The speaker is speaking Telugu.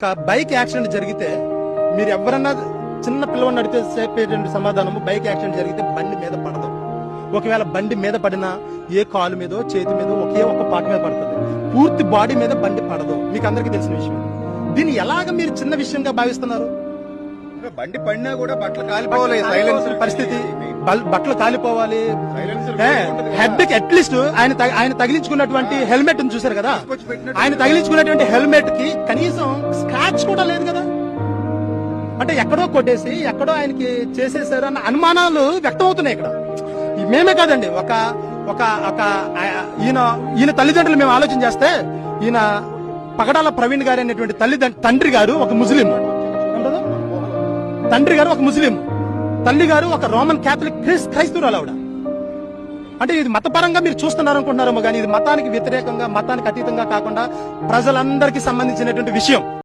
ఒక బైక్ యాక్సిడెంట్ జరిగితే మీరు ఎవరన్నా చిన్న పిల్లవాడిని అడిగితే చెప్పేటువంటి సమాధానం బైక్ యాక్సిడెంట్ జరిగితే బండి మీద పడదు. ఒకవేళ బండి మీద పడినా ఏ కాలు మీదో చేతి మీద ఒకే ఒక్క పాట మీద పడుతుంది, పూర్తి బాడీ మీద బండి పడదు. మీకు అందరికీ తెలిసిన విషయం. దీన్ని ఎలాగ మీరు చిన్న విషయంగా భావిస్తున్నారు? బండి పడినా కూడా బట్టలు కాలిపోవాలి, సైలెన్సర్ పరిస్థితి బట్టలు కాలిపోవాలి. హెడ్ కి అట్లీస్ట్ ఆయన తగిలించుకున్నటువంటి హెల్మెట్ చూసారు కదా, ఆయన తగిలించుకున్నటువంటి హెల్మెట్ కి కనీసం స్క్రాచ్ కూడా లేదు కదా. అంటే ఎక్కడో కొట్టేసి ఎక్కడో ఆయనకి చేసేసారు అన్న అనుమానాలు వ్యక్తం అవుతున్నాయి ఇక్కడ. మేమే కాదండి, ఒక ఒక ఒక ఈయన తల్లిదండ్రులు మేము ఆలోచన చేస్తే, ఈయన పగడాల ప్రవీణ్ గారు అనేటువంటి తండ్రి గారు ఒక ముస్లిం, తండ్రి గారు ఒక ముస్లిం, తల్లి గారు ఒక రోమన్ క్యాథలిక్ క్రైస్తవురాలు ఆవిడ. అంటే ఇది మతపరంగా మీరు చూస్తున్నారు అనుకుంటున్నారేమో కానీ ఇది మతానికి వ్యతిరేకంగా, మతానికి అతీతంగా కాకుండా ప్రజలందరికీ సంబంధించినటువంటి విషయం.